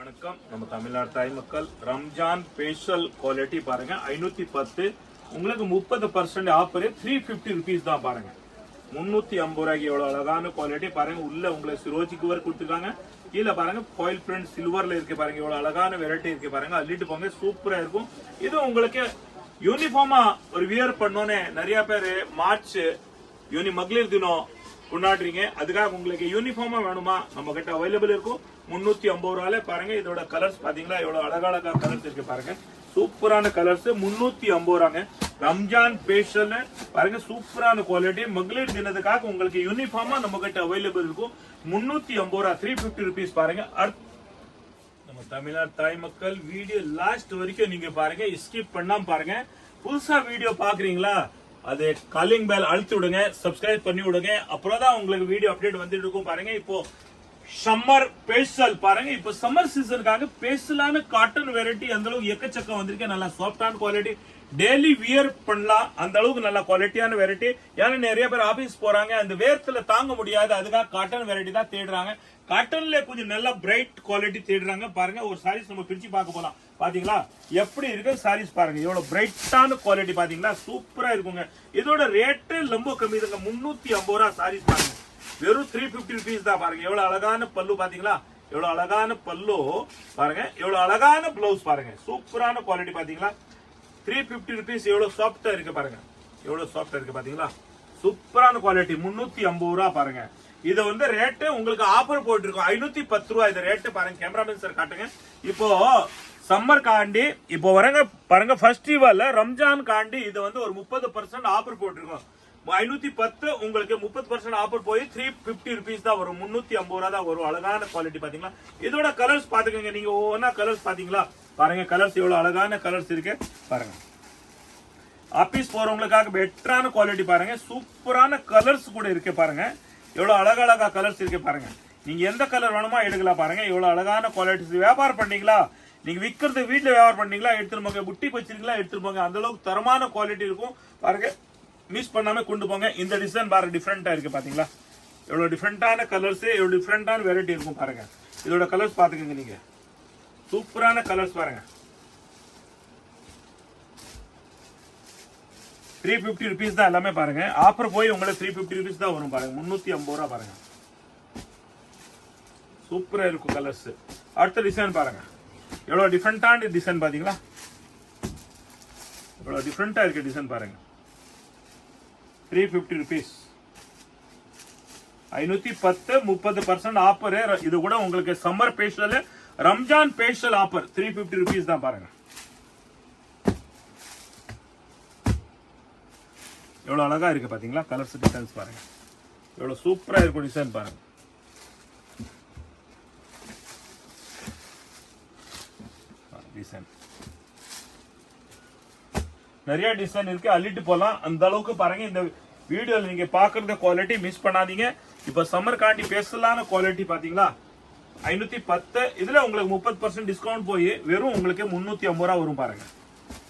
வணக்கம் நம்ம தமிழ்நாடு தாய் மக்கள் ரம்ஜான் ஸ்பெஷல் குவாலிட்டி பாருங்க 510 உங்களுக்கு 30% ஆஃபர் 350 rupees தான் பாருங்க. 350 ரூபாய்க்கு எவ்வளவு அழகான குவாலிட்டி பாருங்க. உள்ள உங்களுக்கு சிரோஜிக்கு ஒர்க் கொடுத்துருக்காங்க. கீழே பாருங்க ஃபாயில் பிரிண்ட் சில்வர்ல இருக்கு பாருங்க. எவ்வளவு அழகான வெரைட்டி இருக்கு பாருங்க. அள்ளிட்டு போங்க சூப்பரா இருக்கும். இது உங்களுக்கு யூனிஃபார்மா ஒரு வியர் பண்ணோன்னே நிறைய பேர் மார்ச் மகளிர் தினம் கொண்டாடுறீங்க. அதுக்காக உங்களுக்கு யூனிஃபார்மா வேணுமா நம்ம கிட்ட அவைலபிள் இருக்கும். 350 ரூபாயில பாருங்க. இதோட கலர்ஸ் பாத்தீங்களா எவ்வளவு அழகழகா கலர்ஸ் இருக்கு பாருங்க. சூப்பரான கலர்ஸ் 350 ரூபாங்க. ரம்ஜான் ஸ்பெஷல் பாருங்க சூப்பரான குவாலிட்டி. மகளிர் தினத்துக்காக உங்களுக்கு யூனிஃபார்மா நம்ம கிட்ட அவைலபிள் இருக்கும். 350 ரூபாய் 350 rupees பாருங்க. நம்ம தமிழ்நாடு தாய் மக்கள் வீடியோ லாஸ்ட் வரைக்கும் நீங்க பாருங்க. ஸ்கிப் பண்ணாம பாருங்க. புதுசா வீடியோ பாக்குறீங்களா அது காலிங் பெல் அழுத்தி விடுங்க. சப்ஸ்கிரைப் பண்ணி விடுங்க. அப்புறம் தான் உங்களுக்கு வீடியோ அப்டேட் வந்துட்டு இருக்கும் பாருங்க. இப்போ சம்மர் ஸ்பெஷல் பாருங்க. இப்போ சம்மர் சீசனுக்காக ஸ்பெஷலான காட்டன் வெரைட்டி அந்த அளவுக்கு எக்கச்சக்கம் வந்திருக்கு. நல்லா சாஃப்டான குவாலிட்டி டெய்லி வியர் பண்ணலாம். அந்த அளவுக்கு நல்ல குவாலிட்டியான வெரைட்டி. ஏன்னா நிறைய பேர் ஆபீஸ் போறாங்க அந்த வேர்த்துல தாங்க முடியாது. அதுக்காக காட்டன் வெரைட்டி தான் தேடுறாங்க. காட்டன்ல கொஞ்சம் நல்ல பிரைட் குவாலிட்டி தேடுறாங்க பாருங்க. ஒரு சாரீஸ் நம்ம பிரிச்சு பார்க்க போலாம். பாத்தீங்களா எப்படி இருக்கு சாரீஸ் பாருங்க. எவ்வளவு பிரைட்டான குவாலிட்டி பாத்தீங்களா சூப்பரா இருக்குங்க. இதோட ரேட்டு ரொம்ப கம்மி தாங்க. 350 ரூபாய் சாரீஸ் பாருங்க. வெறும் 350 rupees தான் பாருங்க. எவ்வளவு அழகான பல்லு பாத்தீங்களா. எவ்வளவு அழகான பல்லு பாருங்க. எவ்வளவு அழகான பிளவுஸ் பாருங்க. சூப்பரான குவாலிட்டி பாத்தீங்களா. 350 rupees எவ்வளவு சாஃப்டா இருக்கு பாருங்க. எவ்வளவு சாஃப்டா இருக்கு பாத்தீங்களா. சூப்பரான குவாலிட்டி 350 ரூபாய் பாருங்க. இது வந்து ரேட்டு உங்களுக்கு ஆஃபர் போட்டு இருக்கும் 510 ரூபாய். இது ரேட்டு பாருங்க. கேமராமேன் சார் காட்டுங்க. இப்போ சம்மர் காண்டி இப்போ வரங்க பாருங்க. ஃபெஸ்டிவல் ரம்ஜான் காண்டி இது வந்து ஒரு 30% ஆஃபர் போட்டிருக்கோம். 510 உங்களுக்கு 30% ஆஃபர் போய் 350 rupees தான் வரும். 350 ரூபாய் தான் வரும். அழகான குவாலிட்டி பாத்தீங்களா. இதோட கலர்ஸ் பாத்துக்கோங்க. நீங்க ஒவ்வொன்னா கலர்ஸ் பாத்தீங்களா பாருங்க. கலர்ஸ் எவ்வளவு அழகான கலர்ஸ் இருக்கு பாருங்க. ஆபீஸ் போறவங்களுக்காக பெட்டரான குவாலிட்டி பாருங்க. சூப்பரான கலர்ஸ் கூட இருக்கு பாருங்க. எவ்வளவு அழகழகா கலர்ஸ் இருக்கு பாருங்க. நீங்க எந்த கலர் வேணுமா எடுக்கலாம் பாருங்க. எவ்வளவு அழகான குவாலிட்டி. வியாபாரம் பண்ணீங்களா நீங்க விக்கிறது வீட்டுல வியாபாரம் பண்ணீங்களா எடுத்துட்டு போங்க. புட்டி வச்சிருக்கீங்களா எடுத்துட்டு போங்க. அந்த அளவுக்கு தரமான குவாலிட்டி இருக்கும் பாருங்க. மிஸ் பண்ணாம கொண்டு போங்க. இந்த டிசைன் பாருங்க டிஃபரெண்டா இருக்கு பாத்தீங்களா. எவ்வளவு டிஃபரெண்டான கலர்ஸ் எவ்வளவு டிஃபரெண்டான வெரைட்டி இருக்கும் பாருங்க. இதோட கலர்ஸ் பாத்துக்கோங்க நீங்க. சூப்பரான கலர்ஸ் பாருங்க. 350 rupees தான் எல்லாமே பாருங்க. ஆஃபர் போய் உங்களுக்கு 350 rupees தான் வரும் பாருங்க. 350 ரூபாய் பாருங்க. சூப்பரா இருக்கும் கலர்ஸ். அடுத்த டிசைன் பாருங்க. எவ்வளவு டிஃபரெண்டான டிசைன் பாத்தீங்களா. எவ்வளவு டிஃபரெண்டா இருக்கு டிசைன் பாருங்க. 350 rupees 510 30% ஆஃபர். இது கூட உங்களுக்கு summer special Ramzan special offer 350 rupees தான் பாருங்க. எவ்வளவு அழகா இருக்கு பாத்தீங்களா. கலர்ஸ் டிசைன்ஸ் பாருங்க. எவ்வளவு சூப்பரா இருக்கும் டிசைன் பாருங்க. டிசைன் நிறைய டிசைன் இருக்கு, அள்ளிட்டு போலாம். அந்த அளவுக்கு பாருங்க. இந்த வீடியோல நீங்க பாக்குற குவாலிட்டி மிஸ் பண்ணாதீங்க. இப்ப சம்மர் காண்டி பேசலான குவாலிட்டி பாத்தீங்களா 510. இதுல உங்களுக்கு 30% டிஸ்கவுண்ட் போய் வெறும் உங்களுக்கு 350 ரூபா வரும் பாருங்க.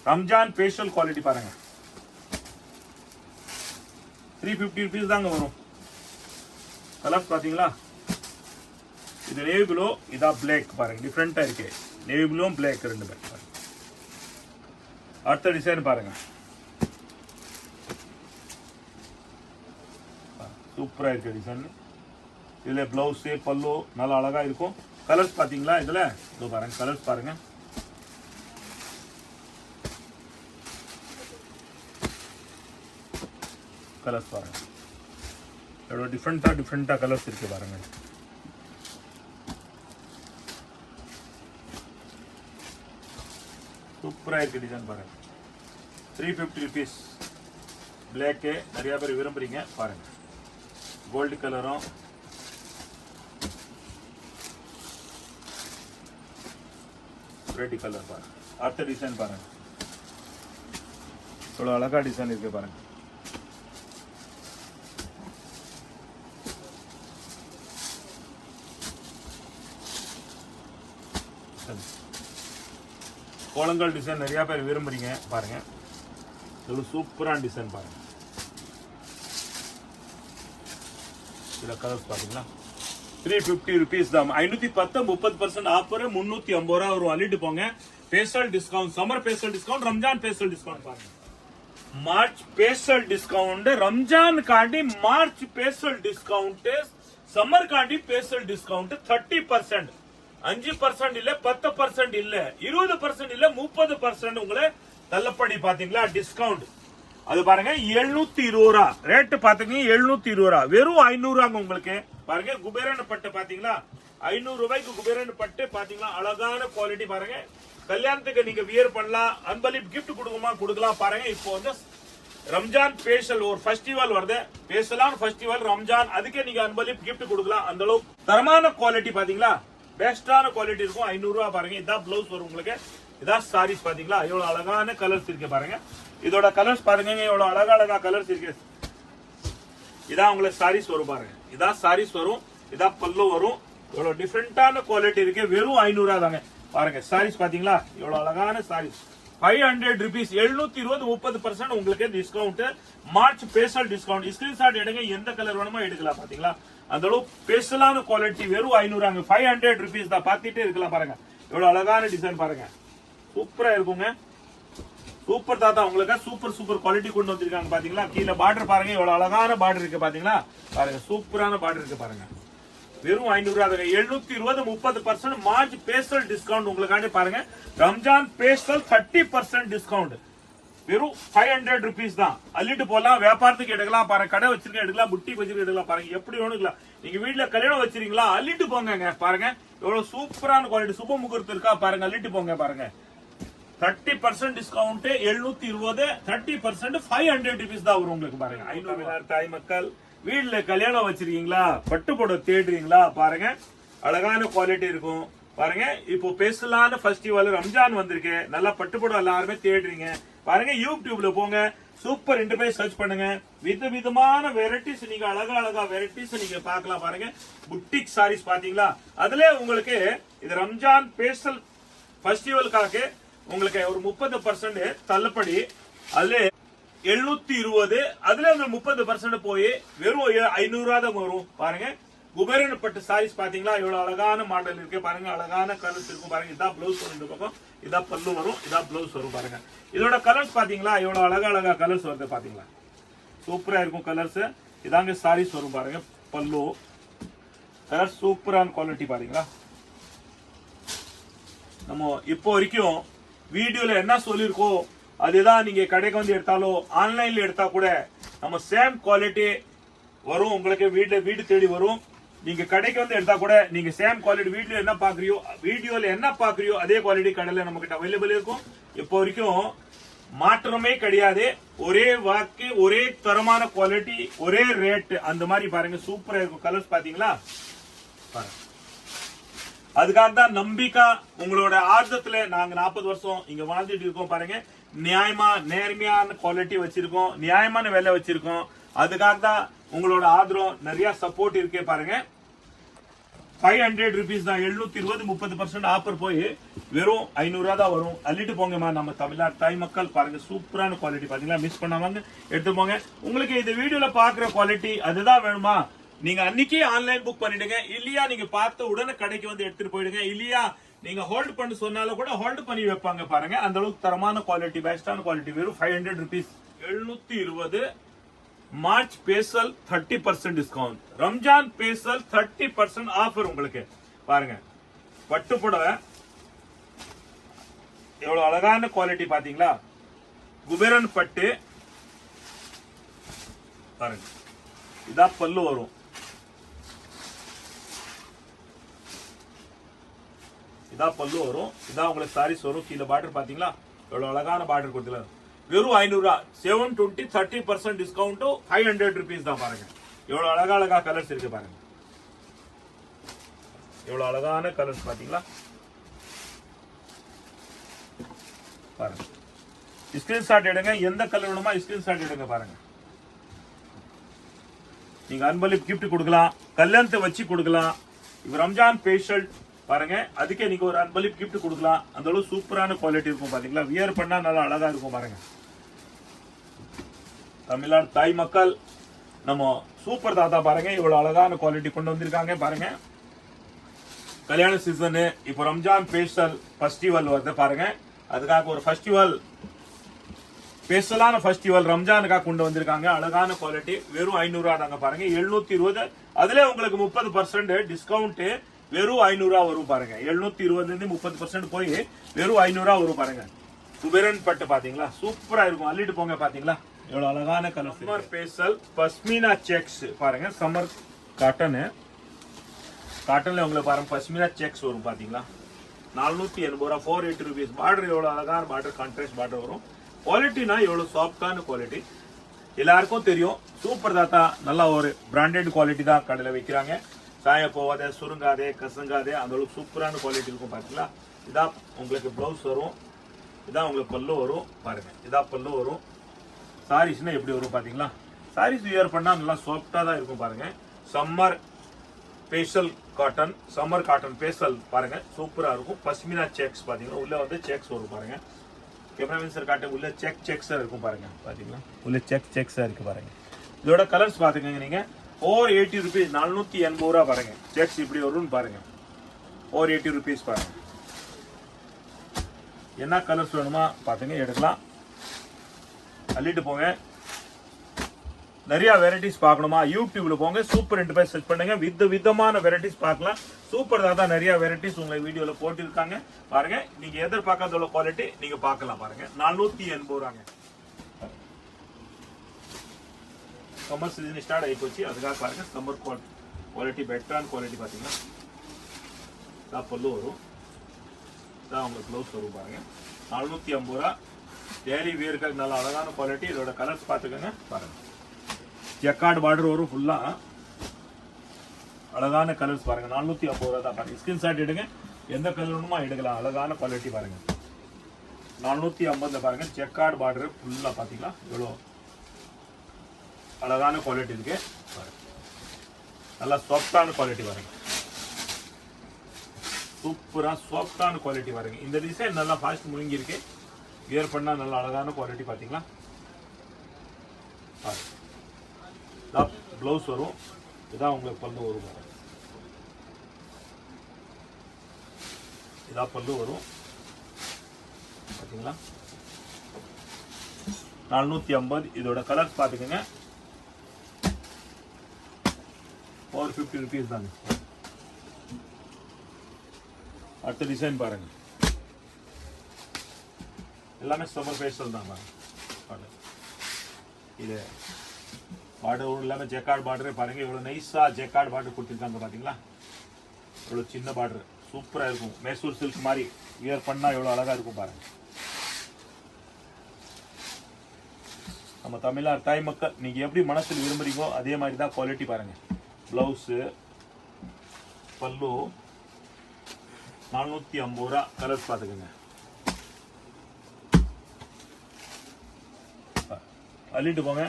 ரம்ஜான் ஸ்பெஷல் குவாலிட்டி பாருங்க. 350 ருபீஸ் தாங்க வரும். கலர்ஸ் பாத்தீங்களா, இது நேவி ப்ளூ, இதா பிளாக் பாருங்க. டிஃபரெண்டா இருக்கு. நேவி ப்ளூ பிளாக் ரெண்டு பேர். அடுத்த டிசைன் பாருங்க. சூப்பரா இருக்கு டிசைன். இதுல பிளவுஸ் பல்லு நல்லா அழகா இருக்கும். கலர்ஸ் பாத்தீங்களா, இதுல இதோ பாருங்க. கலர்ஸ் பாருங்க. கலர்ஸ் பாருங்க. எவ்வளவு டிஃப்ரெண்டா கலர்ஸ் இருக்கு பாருங்க. சூப்பரா இருக்கு டிசைன் பாருங்க. 350 ருபீஸ். பிளாக் நிறைய பேர் விரும்புறீங்க பாருங்க. கோல்டு கலரும் ரெட் கலர் பாருங்க. அடுத்த டிசைன் பாருங்க. இவ்வளவு அழகா டிசைன் இருக்கு பாருங்க. கோலங்கள் டிசைன் நிறைய பேர் விரும்புறீங்க பாருங்க. இது சூப்பரான டிசைன் பாருங்க. இதுல கலர்ஸ் பாத்தீங்களா 350 ருபீஸ் தான். 510 30% ஆஃபர் 350 ரூபா வரும். அள்ளிட்டு போங்க. Special discount, summer special discount, Ramzan special discount பாருங்க. மார்ச் ஸ்பெஷல் டிஸ்கவுண்ட், ரம்ஜான் காண்டி மார்ச் ஸ்பெஷல் டிஸ்கவுண்ட், சம்மர் காண்டி ஸ்பெஷல் டிஸ்கவுண்ட் 30%. 5% இல்ல, 10% இல்ல, 20% இல்ல, 30% உங்களை தள்ளுபடி பாத்தீங்களா டிஸ்கவுண்ட். அது பாருங்க 720 ரூபா ரேட் பாத்தீங்கன்னா 720 ரூபா. வெறும் 500 ரூபாங்க உங்களுக்கு பாருங்க. குபேரன் பட்டு பாத்தீங்களா 500 ரூபாய்க்கு குபேரன் பட்டு பாத்தீங்களா. அழகான குவாலிட்டி பாருங்க. கல்யாணத்துக்கு நீங்க வியர் பண்ணலாம், அன்பளிப்பு கிஃப்ட் கொடுக்கலாம் பாருங்க. இப்போ வந்து ரம்ஜான் ஸ்பெஷல் ஒரு ஃபெஸ்டிவல் வருது, பேசலாம் ஃபெஸ்டிவல் ரம்ஜான், அதுக்கே நீங்க அன்பளிப்பு கிஃப்ட் கொடுக்கலாம். அந்த அளவுக்கு தரமான குவாலிட்டி பாத்தீங்களா, பெஸ்டான குவாலிட்டி இருக்கும். 500 ரூபா பாருங்க. இதான் பிளவுஸ் வரும் உங்களுக்கு. இதான் சாரீஸ் பாத்தீங்களா, எவ்வளவு அழகான கலர்ஸ் இருக்கு பாருங்க. இதோட கலர்ஸ் பாருங்க, எவ்வளவு அழகா கலர்ஸ் இருக்கு. இதான் உங்களுக்கு சாரீஸ் வரும் பாருங்க. இதான் சாரீஸ் வரும், இதான் பல்லு வரும். எவ்வளவு டிஃபரெண்டான குவாலிட்டி இருக்கு. வெறும் 500 ரூபா தாங்க பாருங்க. சாரீஸ் பாத்தீங்களா, எவ்வளவு அழகான சாரீஸ். 500 ருபீஸ். 720 30% உங்களுக்கு discount. March special discount. Screenshot எடுங்க, எந்த கலர் வேணுமோ எடுக்கலாம் பாத்தீங்களா. அந்த அளவு ஸ்பெஷலான குவாலிட்டி. வெறும் 500 500 ருபீஸ் தான். பாத்துட்டே இருக்கலாம் பாருங்க. எவ்வளவு அழகான டிசைன் பாருங்க. சூப்பரா இருக்குங்க. சூப்பர் தாத்தா உங்களுக்கு சூப்பர் குவாலிட்டி கொண்டு வந்திருக்காங்க பாத்தீங்களா. கீழே பார்டர் பாருங்க, எவ்வளவு அழகான பார்டர் இருக்கு பாத்தீங்களா. பாருங்க சூப்பரான பார்டர் இருக்கு பாருங்க. வெறும் 500 ரூபாய். 720 30% மார்ச் ஸ்பெஷல் டிஸ்கவுண்ட் உங்களுக்காண்டி பாருங்க. Ramzan special 30% discount. வெறும் 500 ருபீஸ் தான். அள்ளிட்டு போலாம், வியாபாரத்துக்கு எடுக்கலாம் பாருங்க. கடை வச்சிருக்க எடுக்கலாம், புட்டி வச்சிருக்க எடுக்கலாம் பாருங்க. எப்படி வேணுங்களா, நீங்க வீட்டுல கல்யாணம் வச்சிருக்கீங்களா, அள்ளிட்டு போங்க பாருங்க. எவ்வளவு சூப்பரான குவாலிட்டி. சுப முகூர்த்தம் இருக்கா பாருங்க, அள்ளிட்டு போங்க பாருங்க. 30% டிஸ்கவுண்ட். 720 30% 500 ருபீஸ் தான் வரும் உங்களுக்கு பாருங்க. 500 தாய் மக்கள் வீட்டுல கல்யாணம் வச்சிருக்கீங்களா, பட்டு போட தேடுறீங்களா பாருங்க. அழகான குவாலிட்டி இருக்கும் பாருங்க. இப்போ பேசலான ஃபெஸ்டிவல் ரம்ஜான் வந்திருக்கு. நல்லா பட்டு போட எல்லாருமே தேடுறீங்க பாருங்க. யூடியூப்ல போங்க, சூப்பர் இன்டர்பிரைஸ் சர்ச் பண்ணுங்க. விதவிதமான வெரைட்டிஸ் நீங்க அழகா வெரைட்டிஸ் நீங்க பார்க்கலாம் பாருங்க. புட்டிக் சாரீஸ் பாத்தீங்களா, அதுல உங்களுக்கு இது ரம்ஜான் ஸ்பெஷல் ஃபெஸ்டிவலுக்காக உங்களுக்கு ஒரு 30% தள்ளுபடி. அதுல 720, அதுல 30% போய் வெறும் 500 ரூபா தான் வரும் பாருங்க. குபேரன் பட்டு சாரீஸ் பாத்தீங்களா, எவ்வளவு அழகான மாடல் இருக்கு பாருங்க. அழகான கலர்ஸ் இருக்கும் பாருங்க. இதான் பிளவுஸ் வரும், இந்த பக்கம் இதான் பல்லு வரும், இதான் பிளவுஸ் வரும் பாருங்க. இதோட கலர்ஸ் பாத்தீங்களா, எவ்வளவு அழகா கலர்ஸ் வருது பாத்தீங்களா. சூப்பரா இருக்கும் கலர்ஸ். இதாங்க சாரீஸ் வரும் பாருங்க. பல்லு கலர் சூப்பரான குவாலிட்டி பாத்தீங்களா. நம்ம இப்போ வரைக்கும் வீடியோல என்ன சொல்லிருக்கோம் அதுதான் நீங்க கடைக்கு வந்து எடுத்தாலும் ஆன்லைன்ல எடுத்தா கூட நம்ம சேம் குவாலிட்டி வரும் உங்களுக்கு. வீடு தேடி வரும். நீங்க கடைக்கு வந்து எடுத்தா கூட நீங்க சேம் குவாலிட்டி வீடியோல என்ன பாக்குறியோ அதே குவாலிட்டி கடையில நம்ம கிட்ட அவைலபிள் இருக்கும். இப்போ வரைக்கும் மாற்றமே கிடையாது. ஒரே வாக்கு, ஒரே தரமான குவாலிட்டி, ஒரே ரேட். அந்த மாதிரி பாருங்க, சூப்பரா இருக்கும். கலர்ஸ் பாத்தீங்களா பாருங்க. அதுக்காக தான் நம்பிக்கை உங்களோட ஆர்வத்துல நாங்க 40 வருஷம் இங்க வாழ்ந்துட்டு இருக்கோம் பாருங்க. நியாயமா நேர்மையான குவாலிட்டி வச்சிருக்கோம், நியாயமான விலை வச்சிருக்கோம். அதுக்காக தான் உங்களோட ஆதரவு, நிறைய சப்போர்ட் இருக்கே பாருங்க. 500 rupees தான், 720 30% ஆஃபர் போய் வெறும் 500 தான் வரும். அள்ளிட்டு போங்கம்மா நம்ம தமிழ்நாடு தாய் மக்கள். பாருங்க சூப்பரான குவாலிட்டி பாத்தீங்களா, மிஸ் பண்ணாமங்க எடுத்து போங்க. உங்களுக்கு இந்த வீடியோல பாக்குற குவாலிட்டி அதுதான் வேணுமா, நீங்க அன்னைக்கு ஆன்லைன் புக் பண்ணிடுங்க. இல்லையா நீங்க பார்த்து உடனே கடைக்கு வந்து எடுத்துட்டு போயிடுங்க. இல்லையா நீங்க ஹோல்ட் பண்ணி சொன்னாலும் கூட ஹோல்ட் பண்ணி வைப்பாங்க பாருங்க. அந்த அளவுக்கு தரமான குவாலிட்டி, பெஸ்டான குவாலிட்டி. வெறும் 500 rupees. 720 March special 30% discount, Ramzan special 30% offer உங்களுக்கு. பாருங்க பட்டு புடவை எவ்வளவு அழகான குவாலிட்டி பாத்தீங்களா, குபேரன் பட்டு. பாருங்க இதான் பல்லு வரும், இதான் பல்லு வரும், இதான் உங்களுக்கு சாரீஸ் வரும். கீழே பார்டர் பாத்தீங்களா, எவ்வளவு அழகான பார்டர் கொடுத்துல. வெறும் 500, 720 30% டிஸ்கவுண்ட், 500 rupees தான். பாருங்க எவ்வளவு அழகா கலர்ஸ் இருக்கு பாருங்க, எவ்வளவு அழகான கலர்ஸ் பாத்தீங்களா. பாருங்க ஸ்கிரீன்ஷாட் எடுங்க, எந்த கலர் வேணுமா ஸ்கிரீன்ஷாட் எடுங்க. பாருங்க நீங்க அன்பளிப்பு கிஃப்ட் கொடுக்கலாம், கல்யாணத்தை வச்சு கொடுக்கலாம். இப்ப ரம்ஜான் ஸ்பெஷல் பாருங்க, அதுக்கே நீங்க ஒரு அன்பளிப்பு கிஃப்ட் கொடுக்கலாம். அந்த அளவு சூப்பரான குவாலிட்டி இருக்கும் பாத்தீங்களா. வியர் பண்ணா நல்லா அழகா இருக்கும் பாருங்க. தமிழ்நாடு தாய் மக்கள் நம்ம சூப்பர் தாத்தா பாருங்க, இவ்வளவு அழகான குவாலிட்டி கொண்டு வந்திருக்காங்க பாருங்க. கல்யாண சீசனு, இப்போ ரம்ஜான் ஸ்பெஷல் ஃபெஸ்டிவல் வருது பாருங்க. அதுக்காக ஒரு ஃபெஸ்டிவல், ஸ்பெஷலான ஃபெஸ்டிவல் ரம்ஜானுக்காக கொண்டு வந்திருக்காங்க. அழகான குவாலிட்டி. வெறும் 500 தாங்க பாருங்க. 720, அதுல உங்களுக்கு 30% டிஸ்கவுண்ட். வெறும் 500 வரும் பாருங்க. 720 இருந்து 30% போய் வெறும் 500 வரும் பாருங்க. குபேரன் பட்டு பாத்தீங்களா, சூப்பரா இருக்கும். அள்ளிட்டு போங்க பாத்தீங்களா, எவ்வளவு அழகான colour. Summer special pashmina sex பாருங்க, சம்மர் காட்டனு. காட்டன்ல உங்களுக்கு பாருங்க பஷ்மினா செக்ஸ் வரும் பாத்தீங்களா. 480 ரூபா, 480 rupees. பார்டர் எவ்வளவு அழகான பார்டர், கான்ட்ராஸ்ட் பார்டர் வரும். குவாலிட்டினா எவ்வளவு சாஃப்டான குவாலிட்டி எல்லாருக்கும் தெரியும். சூப்பர் தாத்தா நல்லா ஒரு பிராண்டட் குவாலிட்டி தான் கடையில வைக்கிறாங்க. சாய போவாதே, சுருங்காதே, கசங்காதே, அந்த அளவுக்கு சூப்பரான குவாலிட்டி இருக்கும் பாத்தீங்களா. இதான் உங்களுக்கு பிளவுஸ் வரும், இதான் உங்களுக்கு பல்லு வரும் பாருங்க. இதான் பல்லு வரும். சாரீஸ்னா எப்படி வரும் பாத்தீங்களா. சாரீஸ் வியர் பண்ணா நல்லா சாஃப்டா தான் இருக்கும் பாருங்க. Summer special cotton, summer cotton special பாருங்க, சூப்பரா இருக்கும். பஷ்மினா செக்ஸ் பாத்தீங்கன்னா உள்ள வந்து செக்ஸ் வரும் பாருங்க. கேமராமேன் சார் காட்ட உள்ள செக்ஸா இருக்கும் பாருங்க. பாத்தீங்களா உள்ள செக்ஸா இருக்கு பாருங்க. இதோட கலர்ஸ் பாத்துக்கங்க நீங்க. 480 rupees, 480 ரூபா பாருங்க. செக்ஸ் இப்படி வரும்னு பாருங்க. 480 rupees பாருங்க. என்ன கலர்ஸ் வேணுமா பாத்துங்க, எடுக்கலாம். அள்ளிட்டு போங்க. நிறைய வெரைட்டிஸ் பார்க்கணுமா யூடியூப்ல போங்க, சூப்பர் என்டர்பிரைஸ் சர்ச் பண்ணுங்க. விதமான வெரைட்டிஸ் பார்க்கலாம். சூப்பர் தான் நிறைய வெரைட்டிஸ் உங்களுக்கு வீடியோல போட்டிருக்காங்க பாருங்க. நீங்க எதிர்பார்க்காத குவாலிட்டி நீங்க பார்க்கலாம் பாருங்க. 480 ரூபாங்க. சம்மர் சீசன் ஸ்டார்ட் ஆகி போச்சு, அதுக்காக பாருங்க. சம்மர் குவாலிட்டி பெட்டரான குவாலிட்டி பாத்தீங்கன்னா இதான் பல்லு வரும், இதான் உங்களுக்கு ப்ளவுஸ் வரும் பாருங்க. 450 ரூபா. டெய்லி வியருக்கு நல்ல அழகான குவாலிட்டி. இதோட கலர்ஸ் பாத்துக்கோங்க பாருங்க. ஜக்கார்டு பார்டர் வரும் ஃபுல்லா, அழகான கலர்ஸ் பாருங்க. 450 ரூபா தான் பாருங்க. ஸ்கிரீன்ஷாட் எடுங்க, எந்த கலர் வேணுமா எடுக்கலாம். அழகான குவாலிட்டி பாருங்க. 450 பாருங்க. ஜக்கார்டு பார்டர் ஃபுல்லா பாத்தீங்களா, எவ்வளோ அழகான குவாலிட்டி இருக்கு பாருங்க. நல்லா சாஃப்டான குவாலிட்டி பாருங்க, சூப்பரா சாஃப்டான குவாலிட்டி பாருங்க. இந்த டிசைன் நல்லா ஃபாஸ்ட் முழுங்கி இருக்கு. வியர் பண்ணா நல்ல அழகான குவாலிட்டி பாத்தீங்களா. பிளவுஸ் வரும், இதான் உங்களுக்கு பல்லு வரும் பாருங்க. இதான் பல்லு வரும் பாத்தீங்களா. 450. இதோட கலர்ஸ் பாத்துக்கோங்க. 450 rupees தாங்க. அடுத்த டிசைன் பாருங்க, எல்லாமே சம்மர் ஸ்பெஷல் தான் பாருங்க. இது பார்டர் எல்லாமே ஜெக்கார்டு பார்டரே பாருங்க. இவ்வளவு நைஸா ஜெக்கார்டு பார்டர் கொடுத்துருக்காங்க பாத்தீங்களா. இவ்வளவு சின்ன பார்டர் சூப்பரா இருக்கும். மைசூர் சில்க் மாதிரி வியர் பண்ணா எவ்வளவு அழகா இருக்கும் பாருங்க. நம்ம தமிழ்நாடு தாய் மக்கள் நீங்க எப்படி மனசில் விரும்புறீங்களோ அதே மாதிரி தான் குவாலிட்டி பாருங்க. பிளவுஸ் பல்லு 450 ரூபா. கலர்ஸ் பார்த்துக்கோங்க. அள்ளிட்டு போங்க.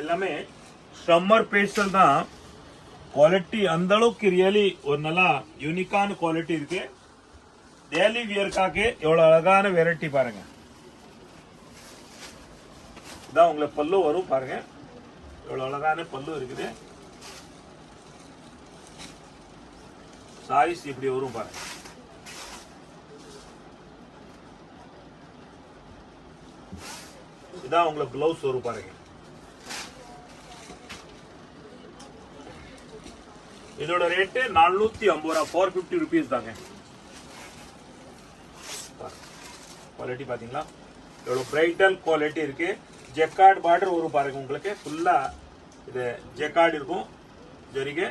எல்லாமே சம்மர் பேஸ்டல் தான். குவாலிட்டி அந்த அளவுக்கு ரியலி ஒரு நல்லா யூனிக்கான குவாலிட்டி இருக்கு. டெய்லி வியர்க்காக எவ்வளவு அழகான வெரைட்டி பாருங்க. இதான் உங்களுக்கு பல்லு வரும் பாருங்க. எவ்வளவு அழகான பல்லு இருக்குது. சாரீஸ் இப்படி வரும் பாருங்க. இதான் உங்களுக்கு பிளவுஸ் வரும் பாருங்க. இதோட ரேட்டு 450 ரூபா. 450 ருபீஸ் தாங்க. குவாலிட்டி பாத்தீங்களா எவ்வளவு பிரைட்டல் குவாலிட்டி இருக்கு. ஜெக்கார்ட் பார்டர் வரும் பாருங்க. உங்களுக்கு ஃபுல்லா இது ஜெக்கார்ட் இருக்கும். ஜரிகை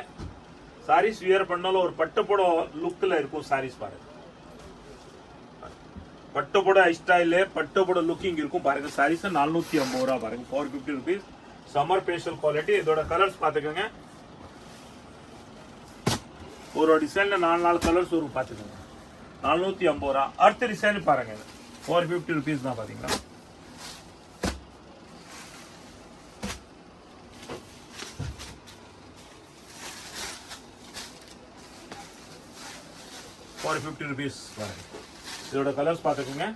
சாரீஸ் வியர் பண்ணாலும் ஒரு பட்டுப்பட லுக்ல இருக்கும். சாரீஸ் பாருங்க. பட்டுப்பட ஸ்டைல பட்டுப்பட லுக்கிங் இருக்கும் பாருங்க. சாரீஸ் 450 ரூபா பாருங்க. 450 ருபீஸ். Summer special quality. இதோட கலர்ஸ் பாத்துக்கோங்க. ஒரு டிசைன்ல 4 கலர்ஸ் வரும் பாத்துக்கோங்க. 450 ரூபா. அடுத்த டிசைன் பாருங்க. 450 ருபீஸ் தான் பாத்தீங்களா. ₹450 பாருங்க. இதோட கலர்ஸ் பாத்துக்கோங்க.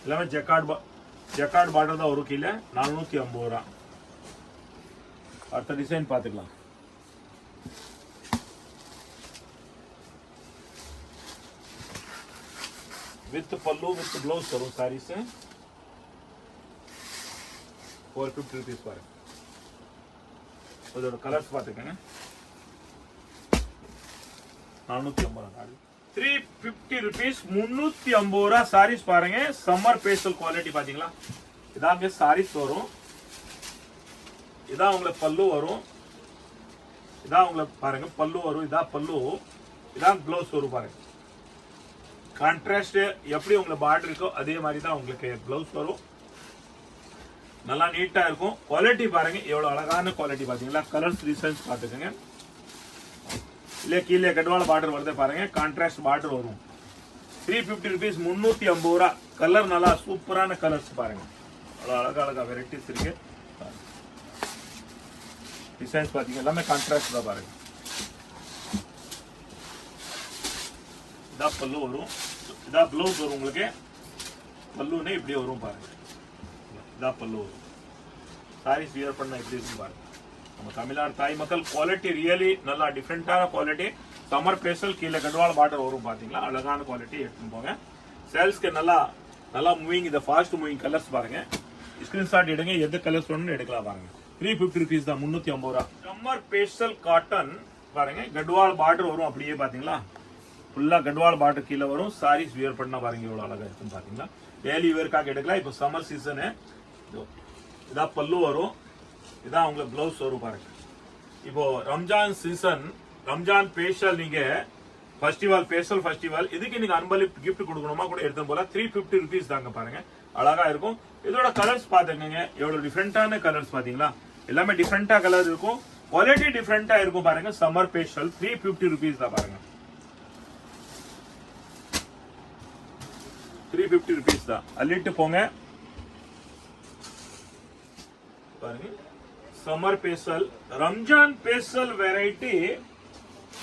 எல்லாமே ஜெக்கார்ட் பார்டர் தான் வரும். கீழே 450 ரூபா. அடுத்த டிசைன் பாத்துக்கலாம். வித் பல்லு வித் பிளவுஸ் வரும் சாரீஸ். 450 ருபீஸ் பாருங்க. இதோட கலர்ஸ் பாத்துக்கோங்க. 450 ரூபா. 350 ருபீஸ். 350 ரூபா சாரீஸ் பாருங்க. சம்மர் பேஸ்டல் குவாலிட்டி பாத்தீங்களா. இதாங்க சாரீஸ் வரும். இதான் உங்களுக்கு பல்லு வரும். இதான் உங்களுக்கு பாருங்க பல்லு வரும். இதான் பல்லு. இதான் பிளவுஸ் வரும் பாருங்க. கான்ட்ராஸ்ட் எப்படி உங்களுக்கு பார்டர் இருக்கோ அதே மாதிரி தான் உங்களுக்கு பிளவுஸ் வரும். நல்லா நீட்டா இருக்கும். குவாலிட்டி பாருங்க எவ்வளவு அழகான குவாலிட்டி பாத்தீங்களா. கலர்ஸ் டிசைன்ஸ் பாத்துக்கோங்க. இல்ல கீழே கட்வால பார்டர் வருது பாருங்க. கான்ட்ராஸ்ட் பார்டர் வரும். 350 ருபீஸ். 350 ரூபா. கலர் நல்லா சூப்பரான கலர்ஸ் பாருங்க. அழகா வெரைட்டிஸ் இருக்கு. டிசைன்ஸ் பாத்தீங்க எல்லாமே கான்ட்ராஸ்ட் தான் பாருங்க. இதான் பல்லு வரும். இதான் பிளவுஸ் வரும். உங்களுக்கு பல்லுன்னு இப்படி வரும் பாருங்க. இதான் பல்லு வரும். சாரீஸ் வியர் பண்ண எப்படி இருக்கும் பாருங்க. நம்ம தமிழ்நாடு தாய் மக்கள் குவாலிட்டி ரியலி நல்லா டிஃப்ரெண்டான குவாலிட்டி. Summer special. கீழே கட்வால் பார்டர் வரும் பாத்தீங்களா. அழகான குவாலிட்டி எடுத்துன்னு போங்க. சேல்ஸ்க்கு நல்லா மூவிங். இந்த ஃபாஸ்ட் மூவிங் கலர்ஸ் பாருங்க. ஸ்கிரீன்ஷாட் எடுங்க. எந்த கலர்ஸ் வேணும்னு எடுக்கலாம் பாருங்க. 350 ருபீஸ் தான். 350 ரூபா. சம்மர் ஸ்பெஷல் காட்டன் பாருங்க. கட்வால் பார்டர் வரும் அப்படியே பாத்தீங்களா. ஃபுல்லா கட்வால் பார்டர் கீழே வரும். சாரீஸ் வியர் பண்ணா பாருங்க எவ்வளவு அழகா இருக்குன்னு பாத்தீங்களா. டெய்லி வியர்க்காக எடுக்கலாம். இப்போ சம்மர் சீசனு. இதான் பல்லு வரும். இதான் உங்களுக்கு பிளவுஸ் வரும் பாருங்க. இப்போ ரம்ஜான் சீசன். ரம்ஜான் ஸ்பெஷல். நீங்க ஸ்பெஷல் ஃபெஸ்டிவல் இதுக்கு நீங்க அன்பளிப்பு கிஃப்ட் கொடுக்கணுமா கூட எடுத்து போல. 350 ருபீஸ் தாங்க பாருங்க. அழகா இருக்கும். இதோட கலர்ஸ் பாத்துக்கங்க. எவ்வளவு டிஃப்ரெண்டான கலர்ஸ் பாத்தீங்களா. எல்லாமே டிஃப்ரெண்டா கலர் இருக்கும். குவாலிட்டி டிஃப்ரெண்டா இருக்கும் பாருங்க. சம்மர் ஸ்பெஷல் 350 ருபீஸ் தான் பாருங்க. 350 ருபீஸ் தான். அள்ளிட்டு போங்க பாருங்க. Summer special Ramzan special variety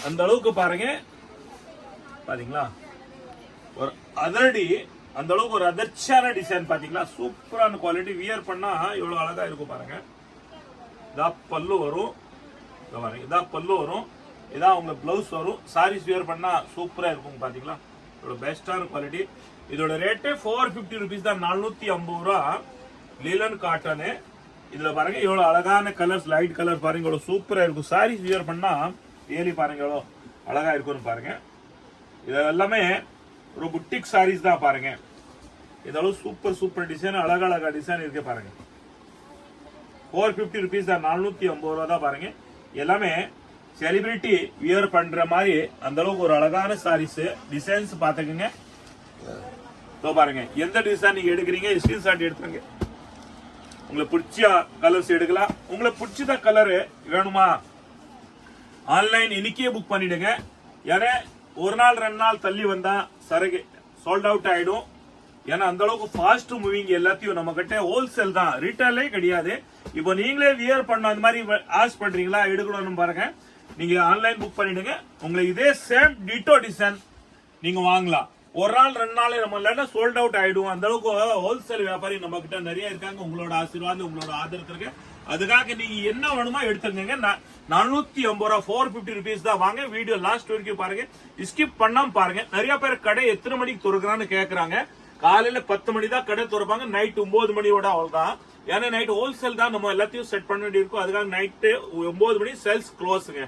அந்த அளவுக்கு பாருங்க. பாத்தீங்களா ஒரு அதிரடி. அந்த அளவுக்கு ஒரு அதிர்ச்சியான டிசைன் பாத்தீங்களா. சூப்பரான குவாலிட்டி. வியர் பண்ணா எவ்வளவு அழகா இருக்கும் பாருங்க. இதான் பல்லு வரும். இதான் பல்லு வரும். இதான் உங்களுக்கு பிளவுஸ் வரும். சாரீஸ் வியர் பண்ணா சூப்பரா இருக்கும் பாத்தீங்களா. இவ்வளவு பெஸ்டான குவாலிட்டி. இதோட ரேட்டு 450 ருபீஸ் தான். 450 ரூபா. லீலன் காட்டனு. இதுல பாருங்க எவ்வளவு அழகான கலர்ஸ். லைட் கலர் பாருங்க எவ்வளவு சூப்பரா இருக்கும். சாரீஸ் வியர் பண்ணா ஏலி பாருங்க எவ்வளவு அழகா இருக்கும்னு பாருங்க. இது எல்லாமே ஒரு புட்டிக் சாரீஸ் தான் பாருங்க. இதெல்லாம் சூப்பர் டிசைன். அழகா டிசைன் இருக்கு பாருங்க. 450 ருபீஸ் தான். 450 ரூபா தான் பாருங்க. எல்லாமே செலிபிரிட்டி வியர் பண்ற மாதிரி அந்த அளவுக்கு ஒரு அழகான சாரீஸ். டிசைன்ஸ் பாத்துக்கோங்க. இதோ பாருங்க, எந்த டிசைன் நீங்க எடுக்கிறீங்க ஸ்கிரீன்ஷாட் எடுத்துருங்க. உங்களுக்கு பிடிச்ச கலர்ஸ் எடுக்கலாம். உங்களுக்கு பிடிச்ச கலரு வேணுமா ஆன்லைன் இன்னைக்கே புக் பண்ணிடுங்க. ஏன்னா ஒரு நாள் 2 நாள் தள்ளி வந்தா சரகு சோல்ட் அவுட் ஆயிடும். ஏன்னா அந்த அளவுக்கு ஃபாஸ்ட் மூவிங் எல்லாத்தையும் நம்ம கிட்ட ஹோல்சேல் தான், ரீட்டைலே கிடையாது. இப்போ நீங்களே வியர் பண்ண அந்த மாதிரி ஆஸ் பண்றீங்களா எடுக்கணும்னு பாருங்க, நீங்க ஆன்லைன் புக் பண்ணிடுங்க. உங்களுக்கு இதே சேம் டிட்டோ டிசைன் நீங்க வாங்கலாம். ஒரு நாள் 2 நாள் நம்ம இல்லைன்னா சோல்ட் அவுட் ஆயிடும். அந்த அளவுக்கு ஹோல்சேல் வியாபாரி நம்ம கிட்ட நிறைய இருக்காங்க. உங்களோட ஆசீர்வாதம், உங்களோட ஆதரவு. அதுக்காக நீங்க என்ன வேணுமோ எடுத்துக்கங்க. 450 ரூபா, 450 rupees தான். வாங்க, வீடியோ லாஸ்ட் வரைக்கும் பாருங்க, ஸ்கிப் பண்ணாம பாருங்க. நிறைய பேர் கடை எத்தனை மணிக்கு திறக்கிறான்னு கேக்குறாங்க. காலையில 10 மணி தான் கடை திறப்பாங்க, நைட் 9 மணியோட அவ்வளவுதான். ஏன்னா நைட் ஹோல்சேல் தான், நம்ம எல்லாத்தையும் செட் பண்ண வேண்டி இருக்கும். அதுக்காக நைட்டு 9 மணி சேல்ஸ் க்ளோஸுங்க.